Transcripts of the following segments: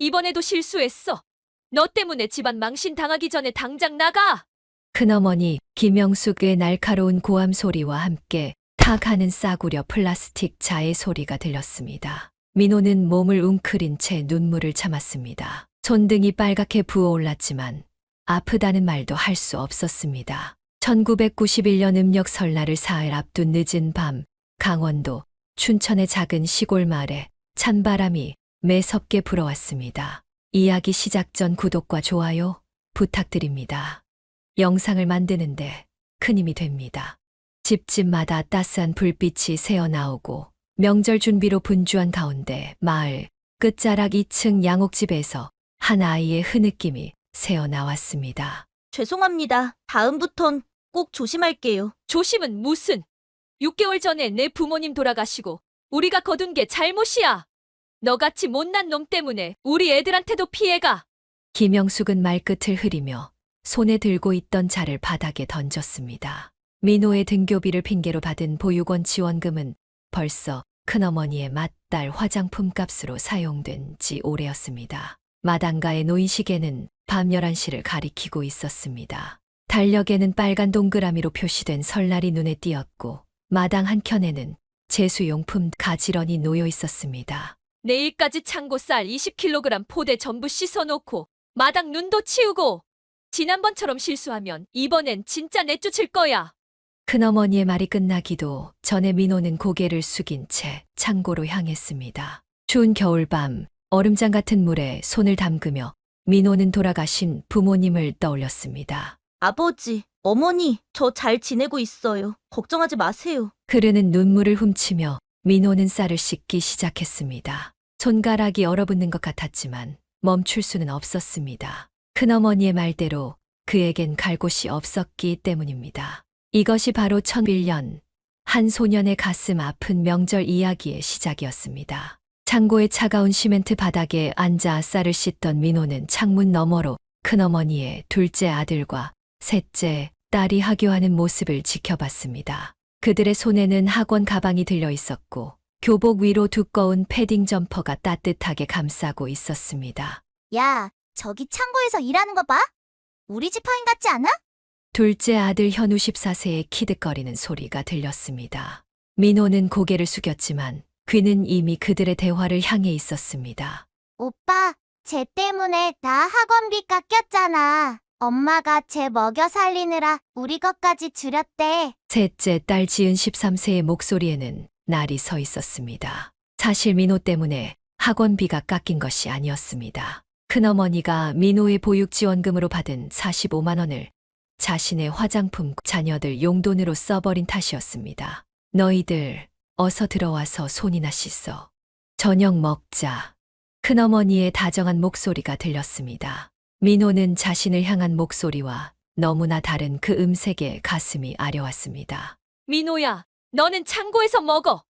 이번에도 실수했어. 너 때문에 집안 망신 당하기 전에 당장 나가! 큰어머니 김영숙의 날카로운 고함 소리와 함께 탁 하는 싸구려 플라스틱 자의 소리가 들렸습니다. 민호는 몸을 웅크린 채 눈물을 참았습니다. 손등이 빨갛게 부어올랐지만 아프다는 말도 할 수 없었습니다. 1991년 음력 설날을 사흘 앞둔 늦은 밤, 강원도 춘천의 작은 시골 마을에 찬바람이 매섭게 불어왔습니다. 이야기 시작 전 구독과 좋아요 부탁드립니다. 영상을 만드는데 큰 힘이 됩니다. 집집마다 따스한 불빛이 새어나오고 명절 준비로 분주한 가운데 마을 끝자락 2층 양옥집에서 한 아이의 흐느낌이 새어나왔습니다. 죄송합니다. 다음부턴 꼭 조심할게요. 조심은 무슨! 6개월 전에 내 부모님 돌아가시고 우리가 거둔 게 잘못이야! 너같이 못난 놈 때문에 우리 애들한테도 피해가! 김영숙은 말끝을 흐리며 손에 들고 있던 자를 바닥에 던졌습니다. 민호의 등교비를 핑계로 받은 보육원 지원금은 벌써 큰어머니의 맏딸 화장품 값으로 사용된 지 오래였습니다. 마당가의 놓인 시계는 밤 11시를 가리키고 있었습니다. 달력에는 빨간 동그라미로 표시된 설날이 눈에 띄었고 마당 한켠에는 제수용품 가지런히 놓여 있었습니다. 내일까지 창고 쌀 20kg 포대 전부 씻어놓고 마당 눈도 치우고 지난번처럼 실수하면 이번엔 진짜 내쫓을 거야. 큰어머니의 말이 끝나기도 전에 민호는 고개를 숙인 채 창고로 향했습니다. 추운 겨울밤 얼음장 같은 물에 손을 담그며 민호는 돌아가신 부모님을 떠올렸습니다. 아버지, 어머니, 저 잘 지내고 있어요. 걱정하지 마세요. 흐르는 눈물을 훔치며 민호는 쌀을 씻기 시작했습니다. 손가락이 얼어붙는 것 같았지만 멈출 수는 없었습니다. 큰어머니의 말대로 그에겐 갈 곳이 없었기 때문입니다. 이것이 바로 1001년 한 소년의 가슴 아픈 명절 이야기의 시작이었습니다. 창고의 차가운 시멘트 바닥에 앉아 쌀을 씻던 민호는 창문 너머로 큰어머니의 둘째 아들과 셋째 딸이 하교하는 모습을 지켜봤습니다. 그들의 손에는 학원 가방이 들려 있었고 교복 위로 두꺼운 패딩 점퍼가 따뜻하게 감싸고 있었습니다. 야, 저기 창고에서 일하는 거 봐? 우리 집 하인 같지 않아? 둘째 아들 현우 14세의 키득거리는 소리가 들렸습니다. 민호는 고개를 숙였지만 귀는 이미 그들의 대화를 향해 있었습니다. 오빠, 쟤 때문에 나 학원비 깎였잖아. 엄마가 쟤 먹여 살리느라 우리 것까지 줄였대. 셋째 딸 지은 13세의 목소리에는 날이 서 있었습니다. 사실 민호 때문에 학원비가 깎인 것이 아니었습니다. 큰어머니가 민호의 보육지원금으로 받은 45만 원을 자신의 화장품 자녀들 용돈으로 써버린 탓이었습니다. 너희들 어서 들어와서 손이나 씻어. 저녁 먹자. 큰어머니의 다정한 목소리가 들렸습니다. 민호는 자신을 향한 목소리와 너무나 다른 그 음색에 가슴이 아려왔습니다. 민호야, 너는 창고에서 먹어.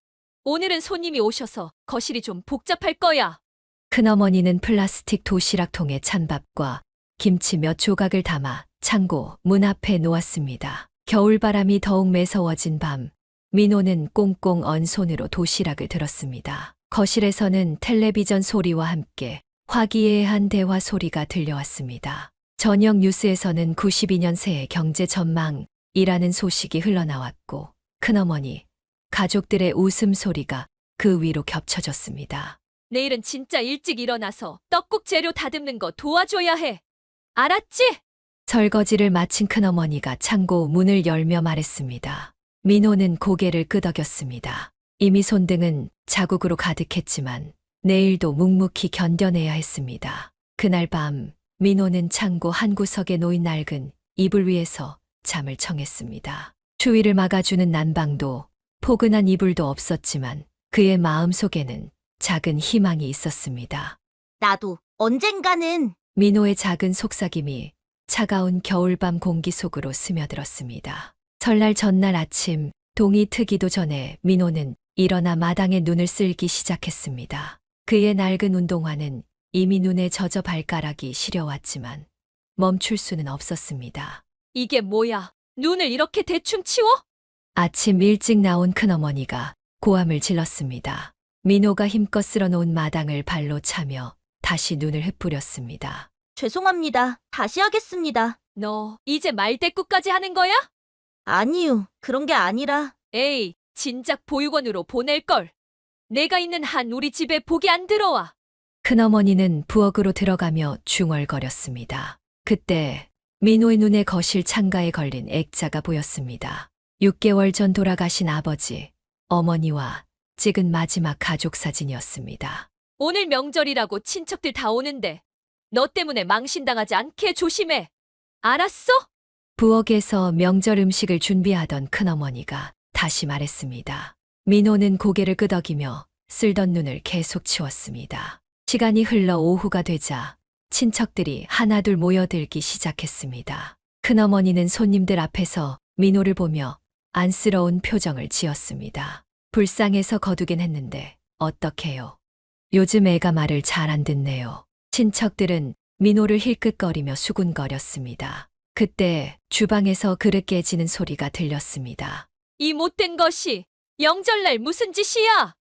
오늘은 손님이 오셔서 거실이 좀 복잡할 거야. 큰어머니는 플라스틱 도시락통에 찬밥과 김치 몇 조각을 담아 창고 문 앞에 놓았습니다. 겨울바람이 더욱 매서워진 밤, 민호는 꽁꽁 언 손으로 도시락을 들었습니다. 거실에서는 텔레비전 소리와 함께 화기애애한 대화 소리가 들려왔습니다. 저녁 뉴스에서는 92년 새해 경제 전망이라는 소식이 흘러나왔고 큰어머니, 가족들의 웃음소리가 그 위로 겹쳐졌습니다. 내일은 진짜 일찍 일어나서 떡국 재료 다듬는 거 도와줘야 해. 알았지? 설거지를 마친 큰어머니가 창고 문을 열며 말했습니다. 민호는 고개를 끄덕였습니다. 이미 손등은 자국으로 가득했지만 내일도 묵묵히 견뎌내야 했습니다. 그날 밤 민호는 창고 한 구석에 놓인 낡은 이불 위에서 잠을 청했습니다. 추위를 막아주는 난방도 포근한 이불도 없었지만 그의 마음속에는 작은 희망이 있었습니다. 나도 언젠가는 민호의 작은 속삭임이 차가운 겨울밤 공기 속으로 스며들었습니다. 설날 전날 아침 동이 트기도 전에 민호는 일어나 마당에 눈을 쓸기 시작했습니다. 그의 낡은 운동화는 이미 눈에 젖어 발가락이 시려왔지만 멈출 수는 없었습니다. 이게 뭐야? 눈을 이렇게 대충 치워? 아침 일찍 나온 큰어머니가 고함을 질렀습니다. 민호가 힘껏 쓸어놓은 마당을 발로 차며 다시 눈을 흩뿌렸습니다. 죄송합니다. 다시 하겠습니다. 너 이제 말대꾸까지 하는 거야? 아니요. 그런 게 아니라. 에이, 진작 보육원으로 보낼걸. 내가 있는 한 우리 집에 복이 안 들어와. 큰어머니는 부엌으로 들어가며 중얼거렸습니다. 그때 민호의 눈에 거실 창가에 걸린 액자가 보였습니다. 6개월 전 돌아가신 아버지, 어머니와 찍은 마지막 가족 사진이었습니다. 오늘 명절이라고 친척들 다 오는데 너 때문에 망신당하지 않게 조심해. 알았어? 부엌에서 명절 음식을 준비하던 큰어머니가 다시 말했습니다. 민호는 고개를 끄덕이며 쓸던 눈을 계속 치웠습니다. 시간이 흘러 오후가 되자 친척들이 하나둘 모여들기 시작했습니다. 큰어머니는 손님들 앞에서 민호를 보며 안쓰러운 표정을 지었습니다. 불쌍해서 거두긴 했는데 어떡해요. 요즘 애가 말을 잘 안 듣네요. 친척들은 민호를 힐끗거리며 수군거렸습니다. 그때 주방에서 그릇 깨지는 소리가 들렸습니다. 이 못된 것이 명절날 무슨 짓이야?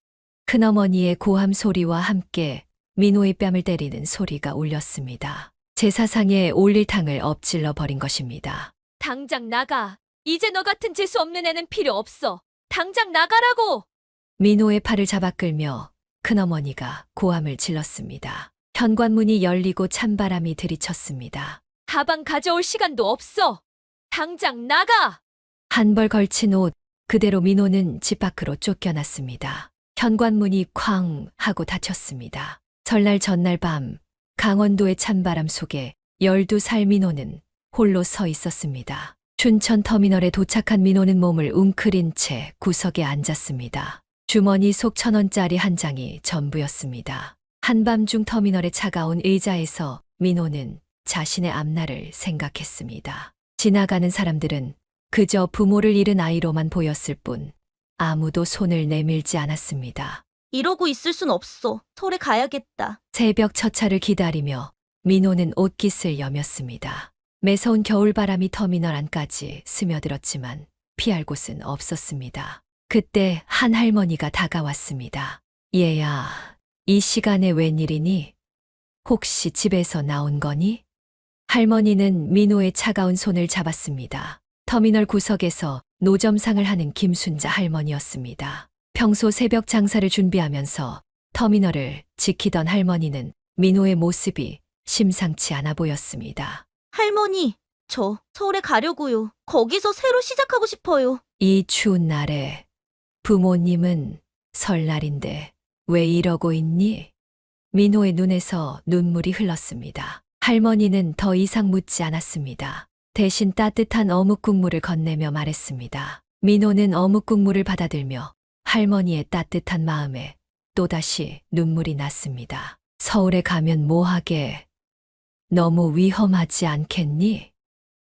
큰어머니의 고함 소리와 함께 민호의 뺨을 때리는 소리가 울렸습니다. 제사상에 올릴 탕을 엎질러 버린 것입니다. 당장 나가. 이제 너 같은 재수 없는 애는 필요 없어. 당장 나가라고. 민호의 팔을 잡아 끌며 큰어머니가 고함을 질렀습니다. 현관문이 열리고 찬바람이 들이쳤습니다. 가방 가져올 시간도 없어. 당장 나가. 한 벌 걸친 옷 그대로 민호는 집 밖으로 쫓겨났습니다. 현관문이 쾅 하고 닫혔습니다. 설날 전날 밤 강원도의 찬바람 속에 12살 민호는 홀로 서 있었습니다. 춘천 터미널에 도착한 민호는 몸을 웅크린 채 구석에 앉았습니다. 주머니 속 1,000원짜리 한 장이 전부였습니다. 한밤중 터미널의 차가운 의자에서 민호는 자신의 앞날을 생각했습니다. 지나가는 사람들은 그저 부모를 잃은 아이로만 보였을 뿐 아무도 손을 내밀지 않았습니다. 이러고 있을 순 없어. 서울에 가야겠다. 새벽 첫 차를 기다리며 민호는 옷깃을 여몄습니다. 매서운 겨울바람이 터미널 안까지 스며들었지만 피할 곳은 없었습니다. 그때 한 할머니가 다가왔습니다. 얘야, 이 시간에 웬일이니? 혹시 집에서 나온 거니? 할머니는 민호의 차가운 손을 잡았습니다. 터미널 구석에서 노점상을 하는 김순자 할머니였습니다. 평소 새벽 장사를 준비하면서 터미널을 지키던 할머니는 민호의 모습이 심상치 않아 보였습니다. 할머니, 저 서울에 가려고요. 거기서 새로 시작하고 싶어요. 이 추운 날에 부모님은 설날인데 왜 이러고 있니? 민호의 눈에서 눈물이 흘렀습니다. 할머니는 더 이상 묻지 않았습니다. 대신 따뜻한 어묵 국물을 건네며 말했습니다. 민호는 어묵 국물을 받아들며 할머니의 따뜻한 마음에 또다시 눈물이 났습니다. 서울에 가면 뭐하게? 너무 위험하지 않겠니?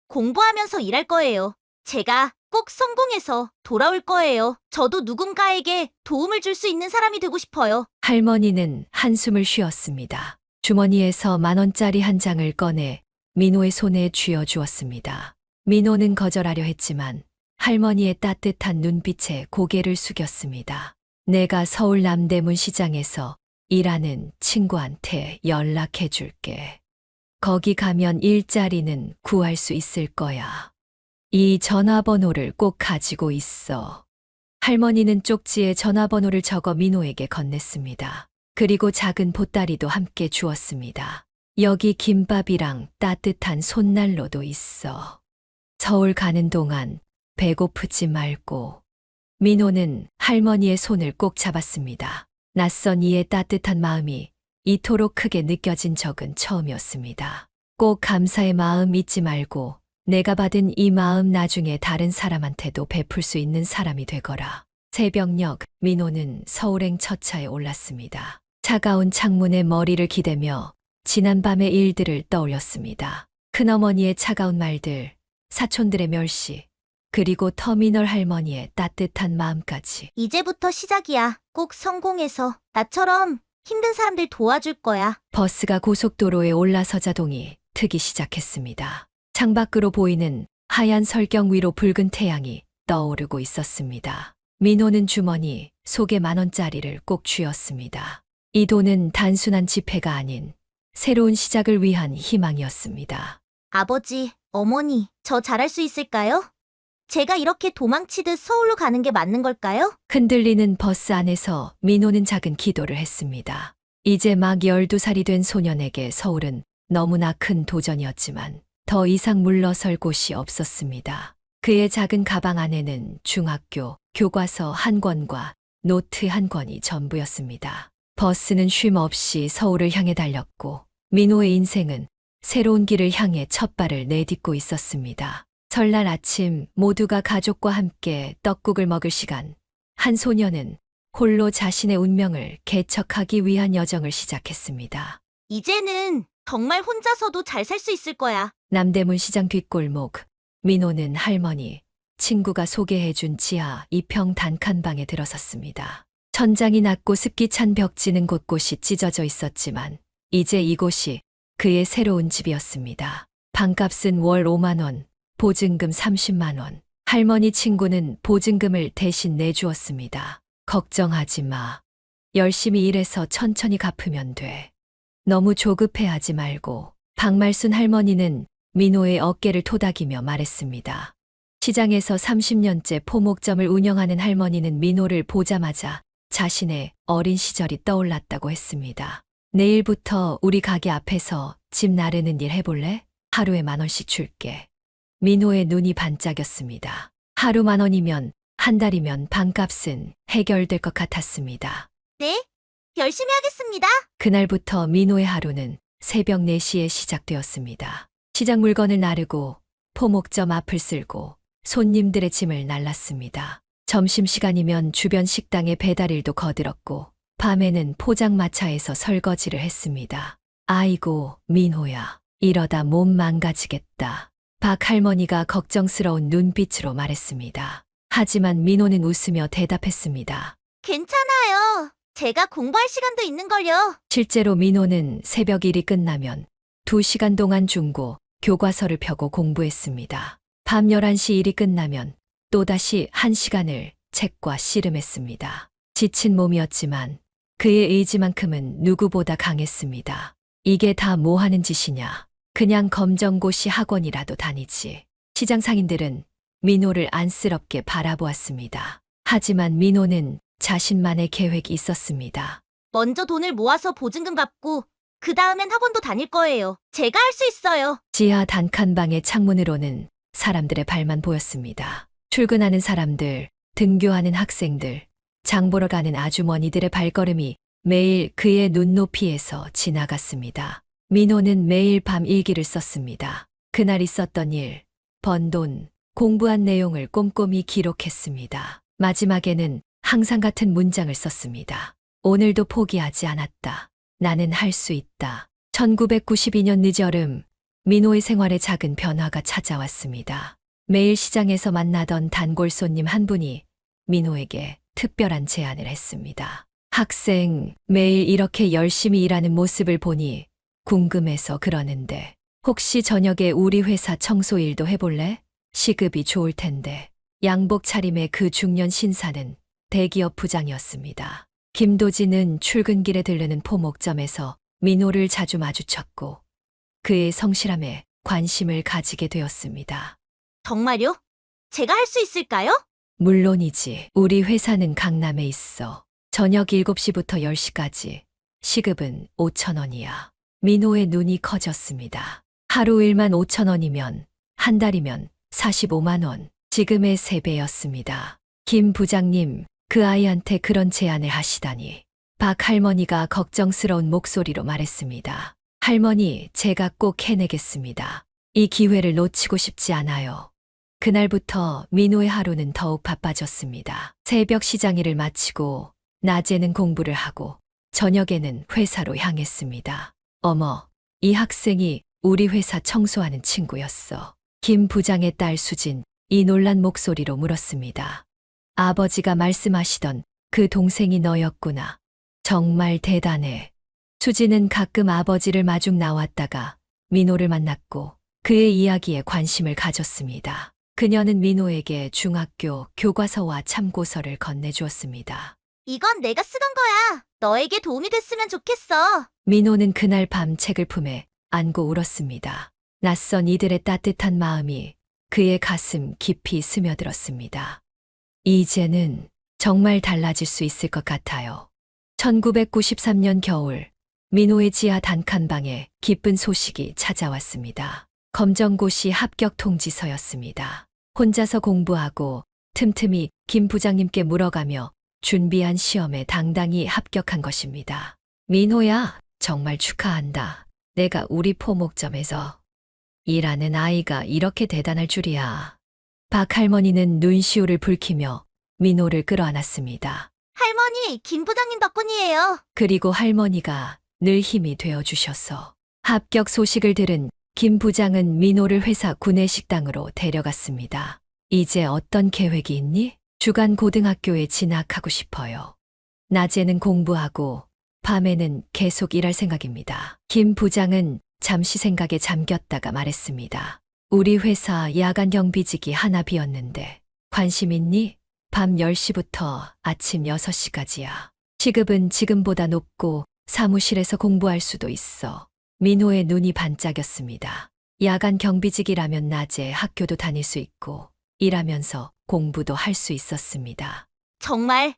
공부하면서 일할 거예요. 제가 꼭 성공해서 돌아올 거예요. 저도 누군가에게 도움을 줄 수 있는 사람이 되고 싶어요. 할머니는 한숨을 쉬었습니다. 주머니에서 10,000원짜리 한 장을 꺼내 민호의 손에 쥐어주었습니다. 민호는 거절하려 했지만 할머니의 따뜻한 눈빛에 고개를 숙였습니다. 내가 서울 남대문 시장에서 일하는 친구한테 연락해 줄게. 거기 가면 일자리는 구할 수 있을 거야. 이 전화번호를 꼭 가지고 있어. 할머니는 쪽지에 전화번호를 적어 민호에게 건넸습니다. 그리고 작은 보따리도 함께 주었습니다. 여기 김밥이랑 따뜻한 손난로도 있어. 서울 가는 동안 배고프지 말고. 민호는 할머니의 손을 꼭 잡았습니다. 낯선 이의 따뜻한 마음이 이토록 크게 느껴진 적은 처음이었습니다. 꼭 감사의 마음 잊지 말고 내가 받은 이 마음 나중에 다른 사람한테도 베풀 수 있는 사람이 되거라. 새벽녘 민호는 서울행 첫 차에 올랐습니다. 차가운 창문에 머리를 기대며 지난밤의 일들을 떠올렸습니다. 큰어머니의 차가운 말들, 사촌들의 멸시, 그리고 터미널 할머니의 따뜻한 마음까지. 이제부터 시작이야. 꼭 성공해서 나처럼 힘든 사람들 도와줄 거야. 버스가 고속도로에 올라서자 동이 트기 시작했습니다. 창밖으로 보이는 하얀 설경 위로 붉은 태양이 떠오르고 있었습니다. 민호는 주머니 속에 10,000원짜리를 꼭 쥐었습니다. 이 돈은 단순한 지폐가 아닌 새로운 시작을 위한 희망이었습니다. 아버지, 어머니, 저 잘할 수 있을까요? 제가 이렇게 도망치듯 서울로 가는 게 맞는 걸까요? 흔들리는 버스 안에서 민호는 작은 기도를 했습니다. 이제 막 12살이 된 소년에게 서울은 너무나 큰 도전이었지만 더 이상 물러설 곳이 없었습니다. 그의 작은 가방 안에는 중학교 교과서 한 권과 노트 한 권이 전부였습니다. 버스는 쉼 없이 서울을 향해 달렸고 민호의 인생은 새로운 길을 향해 첫 발을 내딛고 있었습니다. 설날 아침 모두가 가족과 함께 떡국을 먹을 시간. 한 소녀는 홀로 자신의 운명을 개척하기 위한 여정을 시작했습니다. 이제는 정말 혼자서도 잘 살 수 있을 거야. 남대문 시장 뒷골목. 민호는 할머니, 친구가 소개해준 지하 2평 단칸방에 들어섰습니다. 천장이 낮고 습기 찬 벽지는 곳곳이 찢어져 있었지만 이제 이곳이 그의 새로운 집이었습니다. 방값은 월 5만 원, 보증금 30만 원. 할머니 친구는 보증금을 대신 내주었습니다. 걱정하지 마. 열심히 일해서 천천히 갚으면 돼. 너무 조급해하지 말고. 박말순 할머니는 민호의 어깨를 토닥이며 말했습니다. 시장에서 30년째 포목점을 운영하는 할머니는 민호를 보자마자 자신의 어린 시절이 떠올랐다고 했습니다. 내일부터 우리 가게 앞에서 집 나르는 일 해볼래? 하루에 10,000원씩 줄게. 민호의 눈이 반짝였습니다. 하루 10,000원이면 한 달이면 방값은 해결될 것 같았습니다. 네, 열심히 하겠습니다. 그날부터 민호의 하루는 새벽 4시에 시작되었습니다. 시장 물건을 나르고 포목점 앞을 쓸고 손님들의 짐을 날랐습니다. 점심시간이면 주변 식당에 배달일도 거들었고 밤에는 포장마차에서 설거지를 했습니다. 아이고, 민호야. 이러다 몸 망가지겠다. 박 할머니가 걱정스러운 눈빛으로 말했습니다. 하지만 민호는 웃으며 대답했습니다. 괜찮아요. 제가 공부할 시간도 있는걸요. 실제로 민호는 새벽 일이 끝나면 2시간 동안 중고, 교과서를 펴고 공부했습니다. 밤 11시 일이 끝나면 또다시 1시간을 책과 씨름했습니다. 지친 몸이었지만 그의 의지만큼은 누구보다 강했습니다. 이게 다 뭐 하는 짓이냐. 그냥 검정고시 학원이라도 다니지. 시장 상인들은 민호를 안쓰럽게 바라보았습니다. 하지만 민호는 자신만의 계획이 있었습니다. 먼저 돈을 모아서 보증금 갚고 그 다음엔 학원도 다닐 거예요. 제가 할 수 있어요. 지하 단칸방의 창문으로는 사람들의 발만 보였습니다. 출근하는 사람들, 등교하는 학생들, 장 보러 가는 아주머니들의 발걸음이 매일 그의 눈높이에서 지나갔습니다. 민호는 매일 밤 일기를 썼습니다. 그날 있었던 일, 번 돈, 공부한 내용을 꼼꼼히 기록했습니다. 마지막에는 항상 같은 문장을 썼습니다. 오늘도 포기하지 않았다. 나는 할 수 있다. 1992년 늦여름, 민호의 생활에 작은 변화가 찾아왔습니다. 매일 시장에서 만나던 단골 손님 한 분이 민호에게 특별한 제안을 했습니다. 학생, 매일 이렇게 열심히 일하는 모습을 보니 궁금해서 그러는데 혹시 저녁에 우리 회사 청소 일도 해볼래? 시급이 좋을 텐데. 양복 차림의 그 중년 신사는 대기업 부장이었습니다. 김도진은 출근길에 들르는 포목점에서 민호를 자주 마주쳤고 그의 성실함에 관심을 가지게 되었습니다. 정말요? 제가 할 수 있을까요? 물론이지. 우리 회사는 강남에 있어. 저녁 7시부터 10시까지. 시급은 5,000원이야. 민호의 눈이 커졌습니다. 하루 일만 5,000원이면 한 달이면 45만 원. 지금의 3배였습니다. 김 부장님, 그 아이한테 그런 제안을 하시다니. 박 할머니가 걱정스러운 목소리로 말했습니다. 할머니, 제가 꼭 해내겠습니다. 이 기회를 놓치고 싶지 않아요. 그날부터 민호의 하루는 더욱 바빠졌습니다. 새벽 시장 일을 마치고 낮에는 공부를 하고 저녁에는 회사로 향했습니다. 어머, 이 학생이 우리 회사 청소하는 친구였어. 김 부장의 딸 수진, 이 놀란 목소리로 물었습니다. 아버지가 말씀하시던 그 동생이 너였구나. 정말 대단해. 수진은 가끔 아버지를 마중 나왔다가 민호를 만났고 그의 이야기에 관심을 가졌습니다. 그녀는 민호에게 중학교 교과서와 참고서를 건네주었습니다. 이건 내가 쓰던 거야. 너에게 도움이 됐으면 좋겠어. 민호는 그날 밤 책을 품에 안고 울었습니다. 낯선 이들의 따뜻한 마음이 그의 가슴 깊이 스며들었습니다. 이제는 정말 달라질 수 있을 것 같아요. 1993년 겨울, 민호의 지하 단칸방에 기쁜 소식이 찾아왔습니다. 검정고시 합격 통지서였습니다. 혼자서 공부하고 틈틈이 김 부장님께 물어가며 준비한 시험에 당당히 합격한 것입니다. 민호야, 정말 축하한다. 내가 우리 포목점에서 일하는 아이가 이렇게 대단할 줄이야. 박 할머니는 눈시울을 붉히며 민호를 끌어안았습니다. 할머니, 김 부장님 덕분이에요. 그리고 할머니가 늘 힘이 되어 주셔서 합격 소식을 들은 김 부장은 민호를 회사 구내식당으로 데려갔습니다. 이제 어떤 계획이 있니? 주간 고등학교에 진학하고 싶어요. 낮에는 공부하고 밤에는 계속 일할 생각입니다. 김 부장은 잠시 생각에 잠겼다가 말했습니다. 우리 회사 야간 경비직이 하나 비었는데 관심 있니? 밤 10시부터 아침 6시까지야. 시급은 지금보다 높고 사무실에서 공부할 수도 있어. 민호의 눈이 반짝였습니다. 야간 경비직이라면 낮에 학교도 다닐 수 있고 일하면서 공부도 할 수 있었습니다. 정말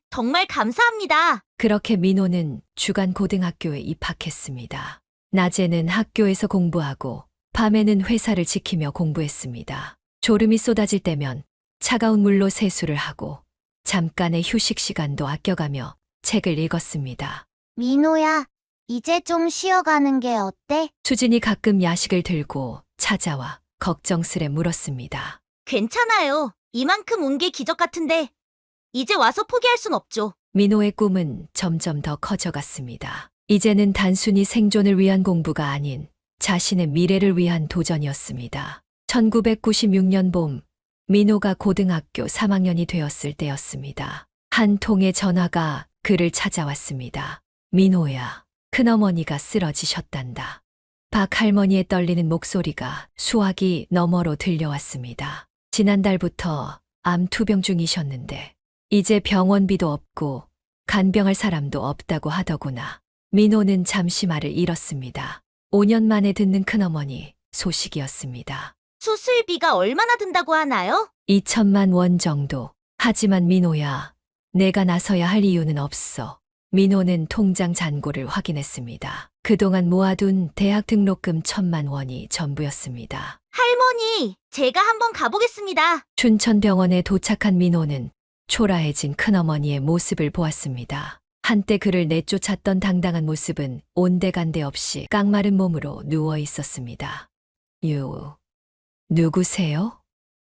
감사합니다. 그렇게 민호는 주간 고등학교에 입학했습니다. 낮에는 학교에서 공부하고 밤에는 회사를 지키며 공부했습니다. 졸음이 쏟아질 때면 차가운 물로 세수를 하고 잠깐의 휴식 시간도 아껴가며 책을 읽었습니다. 민호야, 이제 좀 쉬어가는 게 어때? 수진이 가끔 야식을 들고 찾아와 걱정스레 물었습니다. 괜찮아요. 이만큼 온 게 기적 같은데 이제 와서 포기할 순 없죠. 민호의 꿈은 점점 더 커져갔습니다. 이제는 단순히 생존을 위한 공부가 아닌 자신의 미래를 위한 도전이었습니다. 1996년 봄, 민호가 고등학교 3학년이 되었을 때였습니다. 한 통의 전화가 그를 찾아왔습니다. 민호야, 큰어머니가 쓰러지셨단다. 박 할머니의 떨리는 목소리가 수화기 너머로 들려왔습니다. 지난달부터 암 투병 중이셨는데 이제 병원비도 없고 간병할 사람도 없다고 하더구나. 민호는 잠시 말을 잃었습니다. 5년 만에 듣는 큰어머니 소식이었습니다. 수술비가 얼마나 든다고 하나요? 2천만 원 정도. 하지만 민호야, 내가 나서야 할 이유는 없어. 민호는 통장 잔고를 확인했습니다. 그동안 모아둔 대학 등록금 1,000만 원이 전부였습니다. 할머니, 제가 한번 가보겠습니다. 춘천병원에 도착한 민호는 초라해진 큰어머니의 모습을 보았습니다. 한때 그를 내쫓았던 당당한 모습은 온데간데 없이 깡마른 몸으로 누워 있었습니다. 누구세요?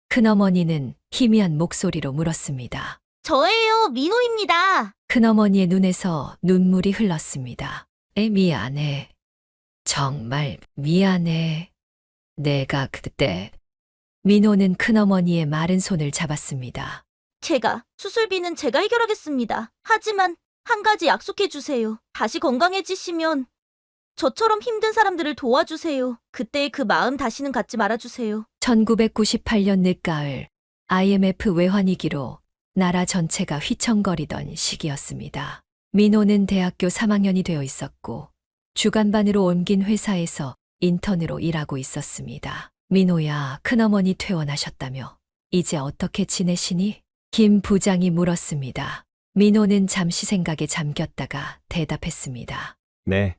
큰어머니는 희미한 목소리로 물었습니다. 저예요, 민호입니다. 큰어머니의 눈에서 눈물이 흘렀습니다. 미안해. 정말 미안해. 내가 그때... 민호는 큰어머니의 마른 손을 잡았습니다. 수술비는 제가 해결하겠습니다. 하지만 한 가지 약속해 주세요. 다시 건강해지시면 저처럼 힘든 사람들을 도와주세요. 그때의 그 마음 다시는 갖지 말아주세요. 1998년 늦가을, IMF 외환위기로 나라 전체가 휘청거리던 시기였습니다. 민호는 대학교 3학년이 되어 있었고 주간반으로 옮긴 회사에서 인턴으로 일하고 있었습니다. 민호야, 큰어머니 퇴원하셨다며 이제 어떻게 지내시니? 김 부장이 물었습니다. 민호는 잠시 생각에 잠겼다가 대답했습니다. 네.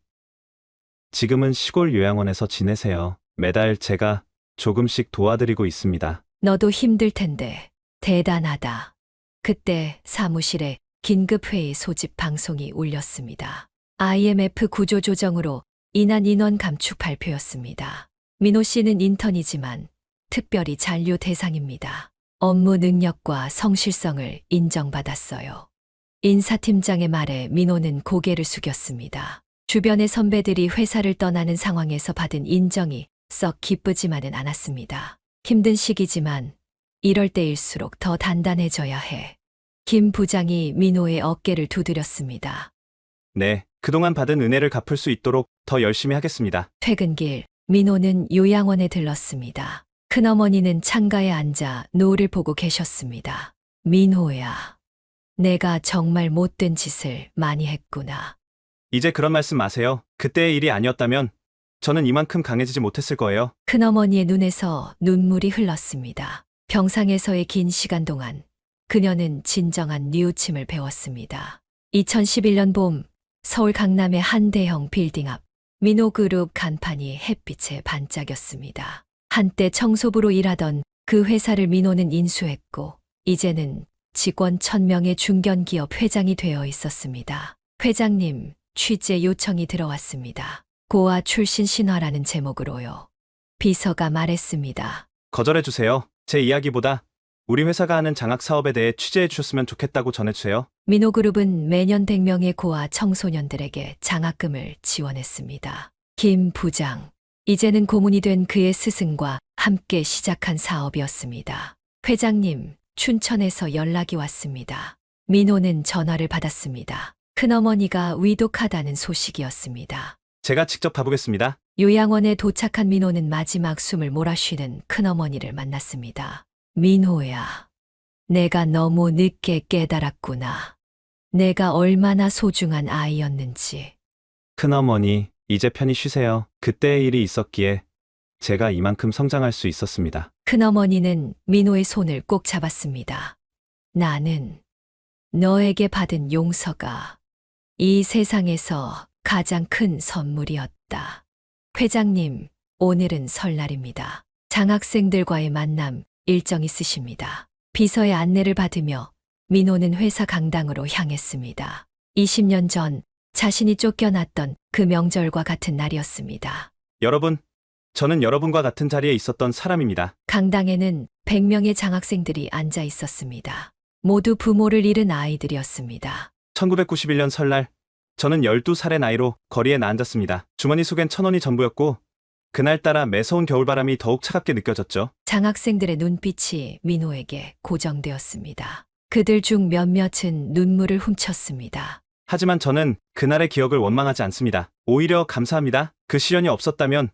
지금은 시골 요양원에서 지내세요. 매달 제가 조금씩 도와드리고 있습니다. 너도 힘들 텐데 대단하다. 그때 사무실에 긴급회의 소집 방송이 울렸습니다. IMF 구조조정으로 인한 인원 감축 발표였습니다. 민호 씨는 인턴이지만 특별히 잔류 대상입니다. 업무 능력과 성실성을 인정받았어요. 인사팀장의 말에 민호는 고개를 숙였습니다. 주변의 선배들이 회사를 떠나는 상황에서 받은 인정이 썩 기쁘지만은 않았습니다. 힘든 시기지만 이럴 때일수록 더 단단해져야 해. 김 부장이 민호의 어깨를 두드렸습니다. 네, 그동안 받은 은혜를 갚을 수 있도록 더 열심히 하겠습니다. 퇴근길, 민호는 요양원에 들렀습니다. 큰어머니는 창가에 앉아 노을을 보고 계셨습니다. 민호야, 내가 정말 못된 짓을 많이 했구나. 이제 그런 말씀 마세요. 그때의 일이 아니었다면 저는 이만큼 강해지지 못했을 거예요. 큰어머니의 눈에서 눈물이 흘렀습니다. 병상에서의 긴 시간 동안 그녀는 진정한 뉘우침을 배웠습니다. 2011년 봄, 서울 강남의 한 대형 빌딩 앞, 민호그룹 간판이 햇빛에 반짝였습니다. 한때 청소부로 일하던 그 회사를 민호는 인수했고, 이제는 직원 1000명의 중견기업 회장이 되어 있었습니다. 회장님, 취재 요청이 들어왔습니다. 고아 출신 신화라는 제목으로요. 비서가 말했습니다. 거절해주세요. 제 이야기보다 우리 회사가 하는 장학 사업에 대해 취재해 주셨으면 좋겠다고 전해주세요. 민호그룹은 매년 100명의 고아 청소년들에게 장학금을 지원했습니다. 김 부장, 이제는 고문이 된 그의 스승과 함께 시작한 사업이었습니다. 회장님, 춘천에서 연락이 왔습니다. 민호는 전화를 받았습니다. 큰어머니가 위독하다는 소식이었습니다. 제가 직접 가보겠습니다. 요양원에 도착한 민호는 마지막 숨을 몰아쉬는 큰어머니를 만났습니다. 민호야, 내가 너무 늦게 깨달았구나. 내가 얼마나 소중한 아이였는지. 큰어머니, 이제 편히 쉬세요. 그때의 일이 있었기에 제가 이만큼 성장할 수 있었습니다. 큰어머니는 민호의 손을 꼭 잡았습니다. 나는 너에게 받은 용서가 이 세상에서 가장 큰 선물이었다. 회장님, 오늘은 설날입니다. 장학생들과의 만남 일정 있으십니다. 비서의 안내를 받으며 민호는 회사 강당으로 향했습니다. 20년 전 자신이 쫓겨났던 그 명절과 같은 날이었습니다. 여러분, 저는 여러분과 같은 자리에 있었던 사람입니다. 강당에는 100명의 장학생들이 앉아 있었습니다. 모두 부모를 잃은 아이들이었습니다. 1991년 설날, 저는 12살의 나이로 거리에 앉았습니다. 주머니 속엔 1000원이 전부였고 그날따라 매서운 겨울바람이 더욱 차갑게 느껴졌죠. 장학생들의 눈빛이 민호에게 고정되었습니다. 그들 중 몇몇은 눈물을 훔쳤습니다. 하지만 저는 그날의 기억을 원망하지 않습니다. 오히려 감사합니다. 그 시련이 없었다면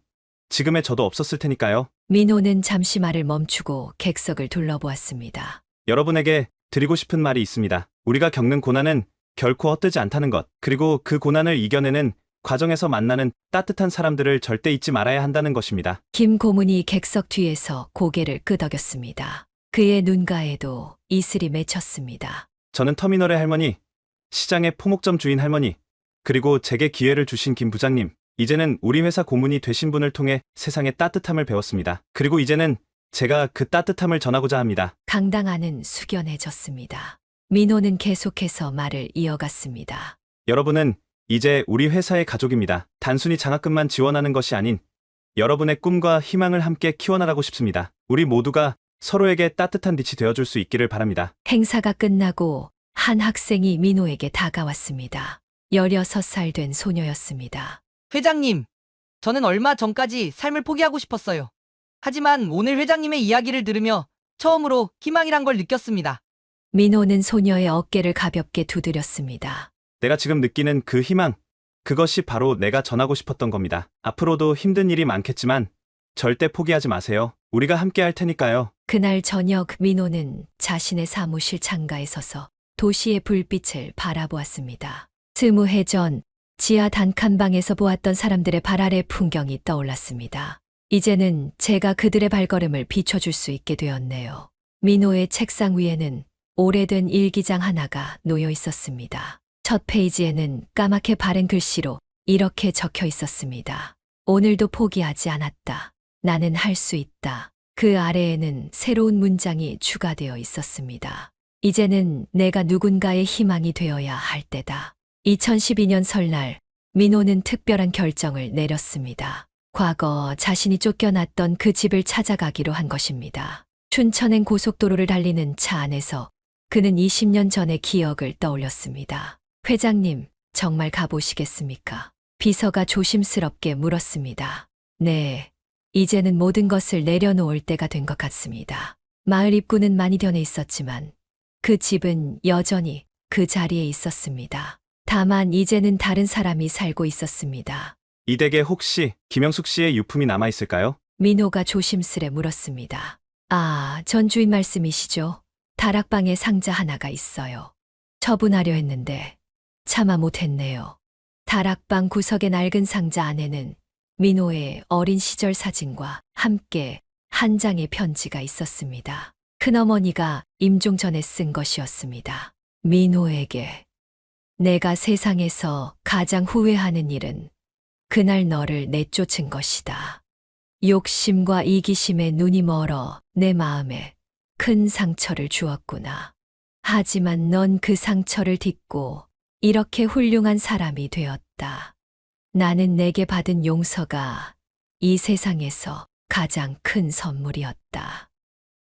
지금의 저도 없었을 테니까요. 민호는 잠시 말을 멈추고 객석을 둘러보았습니다. 여러분에게 드리고 싶은 말이 있습니다. 우리가 겪는 고난은 결코 헛되지 않다는 것, 그리고 그 고난을 이겨내는 과정에서 만나는 따뜻한 사람들을 절대 잊지 말아야 한다는 것입니다. 김 고문이 객석 뒤에서 고개를 끄덕였습니다. 그의 눈가에도 이슬이 맺혔습니다. 저는 터미널의 할머니, 시장의 포목점 주인 할머니, 그리고 제게 기회를 주신 김 부장님, 이제는 우리 회사 고문이 되신 분을 통해 세상의 따뜻함을 배웠습니다. 그리고 이제는 제가 그 따뜻함을 전하고자 합니다. 강당 안은 숙연해졌습니다. 민호는 계속해서 말을 이어갔습니다. 여러분은 이제 우리 회사의 가족입니다. 단순히 장학금만 지원하는 것이 아닌 여러분의 꿈과 희망을 함께 키워나가고 싶습니다. 우리 모두가 서로에게 따뜻한 빛이 되어줄 수 있기를 바랍니다. 행사가 끝나고 한 학생이 민호에게 다가왔습니다. 16살 된 소녀였습니다. 회장님, 저는 얼마 전까지 삶을 포기하고 싶었어요. 하지만 오늘 회장님의 이야기를 들으며 처음으로 희망이란 걸 느꼈습니다. 민호는 소녀의 어깨를 가볍게 두드렸습니다. 내가 지금 느끼는 그 희망, 그것이 바로 내가 전하고 싶었던 겁니다. 앞으로도 힘든 일이 많겠지만 절대 포기하지 마세요. 우리가 함께 할 테니까요. 그날 저녁 민호는 자신의 사무실 창가에 서서 도시의 불빛을 바라보았습니다. 20해 전 지하 단칸방에서 보았던 사람들의 발 아래 풍경이 떠올랐습니다. 이제는 제가 그들의 발걸음을 비춰줄 수 있게 되었네요. 민호의 책상 위에는 오래된 일기장 하나가 놓여 있었습니다. 첫 페이지에는 까맣게 바른 글씨로 이렇게 적혀 있었습니다. 오늘도 포기하지 않았다. 나는 할 수 있다. 그 아래에는 새로운 문장이 추가되어 있었습니다. 이제는 내가 누군가의 희망이 되어야 할 때다. 2012년 설날, 민호는 특별한 결정을 내렸습니다. 과거 자신이 쫓겨났던 그 집을 찾아가기로 한 것입니다. 춘천행 고속도로를 달리는 차 안에서 그는 20년 전의 기억을 떠올렸습니다. 회장님, 정말 가보시겠습니까? 비서가 조심스럽게 물었습니다. 네, 이제는 모든 것을 내려놓을 때가 된 것 같습니다. 마을 입구는 많이 변해 있었지만 그 집은 여전히 그 자리에 있었습니다. 다만 이제는 다른 사람이 살고 있었습니다. 이 댁에 혹시 김영숙 씨의 유품이 남아있을까요? 민호가 조심스레 물었습니다. 아, 전 주인 말씀이시죠? 다락방에 상자 하나가 있어요. 처분하려 했는데 차마 못했네요. 다락방 구석의 낡은 상자 안에는 민호의 어린 시절 사진과 함께 한 장의 편지가 있었습니다. 큰어머니가 임종 전에 쓴 것이었습니다. 민호에게 내가 세상에서 가장 후회하는 일은 그날 너를 내쫓은 것이다. 욕심과 이기심에 눈이 멀어 내 마음에 큰 상처를 주었구나. 하지만 넌 그 상처를 딛고 이렇게 훌륭한 사람이 되었다. 나는 내게 받은 용서가 이 세상에서 가장 큰 선물이었다.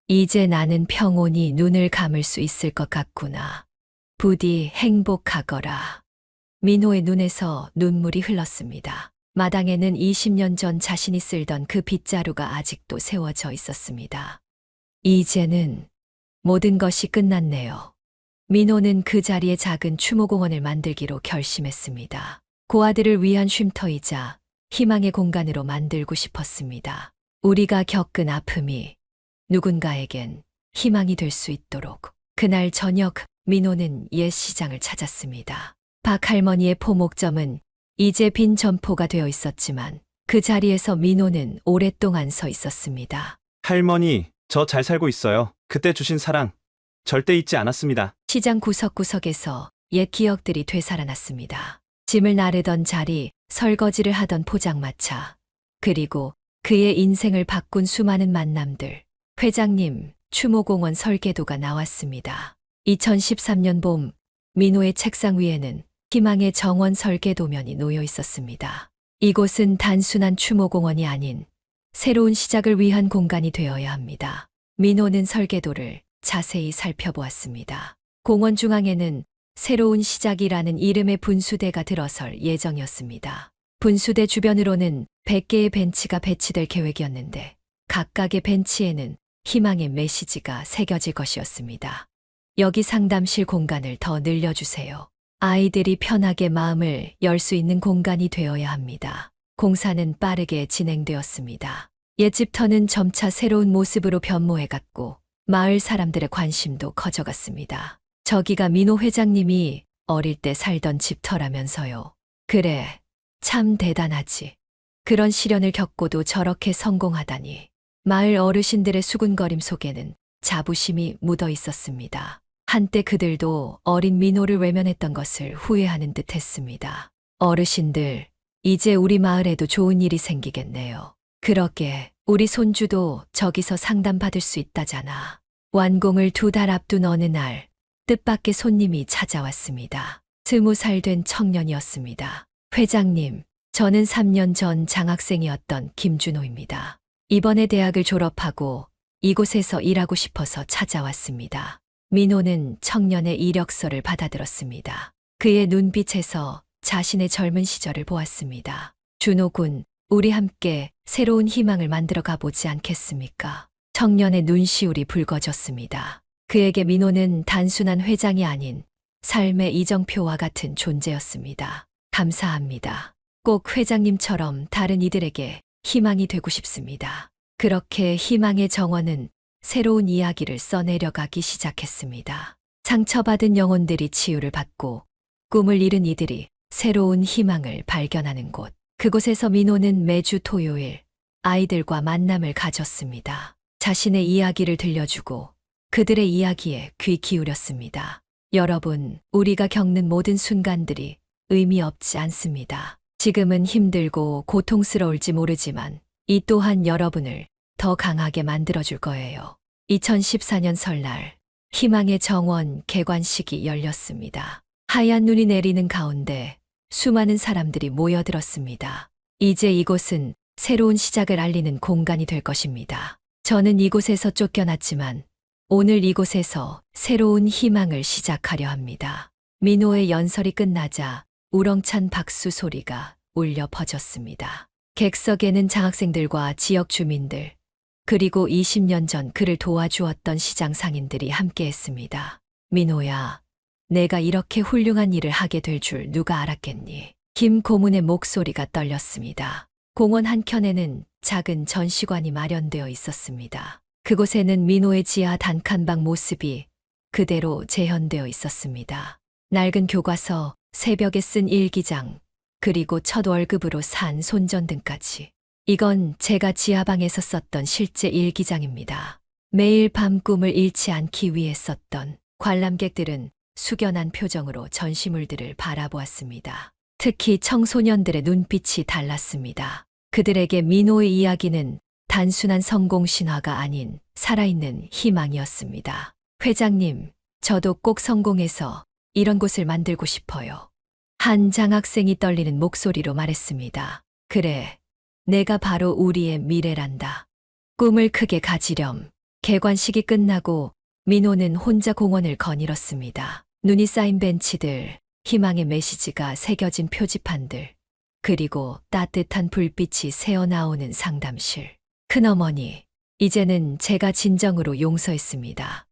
이제 나는 평온히 눈을 감을 수 있을 것 같구나. 부디 행복하거라. 민호의 눈에서 눈물이 흘렀습니다. 마당에는 20년 전 자신이 쓸던 그 빗자루가 아직도 세워져 있었습니다. 이제는 모든 것이 끝났네요. 민호는 그 자리에 작은 추모공원을 만들기로 결심했습니다. 고아들을 위한 쉼터이자 희망의 공간으로 만들고 싶었습니다. 우리가 겪은 아픔이 누군가에겐 희망이 될 수 있도록. 그날 저녁 민호는 옛 시장을 찾았습니다. 박 할머니의 포목점은 이제 빈 점포가 되어 있었지만 그 자리에서 민호는 오랫동안 서 있었습니다. 할머니, 저 잘 살고 있어요. 그때 주신 사랑 절대 잊지 않았습니다. 시장 구석구석에서 옛 기억들이 되살아났습니다. 짐을 나르던 자리, 설거지를 하던 포장마차, 그리고 그의 인생을 바꾼 수많은 만남들. 회장님, 추모공원 설계도가 나왔습니다. 2013년 봄, 민호의 책상 위에는 희망의 정원 설계도면이 놓여 있었습니다. 이곳은 단순한 추모공원이 아닌 새로운 시작을 위한 공간이 되어야 합니다. 민호는 설계도를 자세히 살펴보았습니다. 공원 중앙에는 새로운 시작이라는 이름의 분수대가 들어설 예정이었습니다. 분수대 주변으로는 100개의 벤치가 배치될 계획이었는데 각각의 벤치에는 희망의 메시지가 새겨질 것이었습니다. 여기 상담실 공간을 더 늘려주세요. 아이들이 편하게 마음을 열 수 있는 공간이 되어야 합니다. 공사는 빠르게 진행되었습니다. 옛집터는 점차 새로운 모습으로 변모해갔고 마을 사람들의 관심도 커져갔습니다. 저기가 민호 회장님이 어릴 때 살던 집터라면서요. 그래, 참 대단하지. 그런 시련을 겪고도 저렇게 성공하다니. 마을 어르신들의 수군거림 속에는 자부심이 묻어 있었습니다. 한때 그들도 어린 민호를 외면했던 것을 후회하는 듯 했습니다. 어르신들, 이제 우리 마을에도 좋은 일이 생기겠네요. 그러게, 우리 손주도 저기서 상담받을 수 있다잖아. 완공을 2달 앞둔 어느 날, 뜻밖의 손님이 찾아왔습니다. 20살 된 청년이었습니다. 회장님, 저는 3년 전 장학생이었던 김준호입니다. 이번에 대학을 졸업하고 이곳에서 일하고 싶어서 찾아왔습니다. 민호는 청년의 이력서를 받아들었습니다. 그의 눈빛에서 자신의 젊은 시절을 보았습니다. 준호 군, 우리 함께 새로운 희망을 만들어 가보지 않겠습니까? 청년의 눈시울이 붉어졌습니다. 그에게 민호는 단순한 회장이 아닌 삶의 이정표와 같은 존재였습니다. 감사합니다. 꼭 회장님처럼 다른 이들에게 희망이 되고 싶습니다. 그렇게 희망의 정원은 새로운 이야기를 써내려가기 시작했습니다. 상처받은 영혼들이 치유를 받고 꿈을 잃은 이들이 새로운 희망을 발견하는 곳. 그곳에서 민호는 매주 토요일 아이들과 만남을 가졌습니다. 자신의 이야기를 들려주고 그들의 이야기에 귀 기울였습니다. 여러분, 우리가 겪는 모든 순간들이 의미 없지 않습니다. 지금은 힘들고 고통스러울지 모르지만 이 또한 여러분을 더 강하게 만들어줄 거예요. 2014년 설날, 희망의 정원 개관식이 열렸습니다. 하얀 눈이 내리는 가운데 수많은 사람들이 모여들었습니다. 이제 이곳은 새로운 시작을 알리는 공간이 될 것입니다. 저는 이곳에서 쫓겨났지만 오늘 이곳에서 새로운 희망을 시작하려 합니다. 민호의 연설이 끝나자 우렁찬 박수 소리가 울려 퍼졌습니다. 객석에는 장학생들과 지역 주민들, 그리고 20년 전 그를 도와주었던 시장 상인들이 함께했습니다. 민호야, 내가 이렇게 훌륭한 일을 하게 될 줄 누가 알았겠니? 김 고문의 목소리가 떨렸습니다. 공원 한켠에는 작은 전시관이 마련되어 있었습니다. 그곳에는 민호의 지하 단칸방 모습이 그대로 재현되어 있었습니다. 낡은 교과서, 새벽에 쓴 일기장, 그리고 첫 월급으로 산 손전등까지. 이건 제가 지하방에서 썼던 실제 일기장입니다. 매일 밤 꿈을 잃지 않기 위해 썼던. 관람객들은 숙연한 표정으로 전시물들을 바라보았습니다. 특히 청소년들의 눈빛이 달랐습니다. 그들에게 민호의 이야기는 단순한 성공 신화가 아닌 살아있는 희망이었습니다. 회장님, 저도 꼭 성공해서 이런 곳을 만들고 싶어요. 한 장학생이 떨리는 목소리로 말했습니다. 그래, 내가 바로 우리의 미래란다. 꿈을 크게 가지렴. 개관식이 끝나고 민호는 혼자 공원을 거닐었습니다. 눈이 쌓인 벤치들, 희망의 메시지가 새겨진 표지판들, 그리고 따뜻한 불빛이 새어나오는 상담실. 큰어머니, 이제는 제가 진정으로 용서했습니다.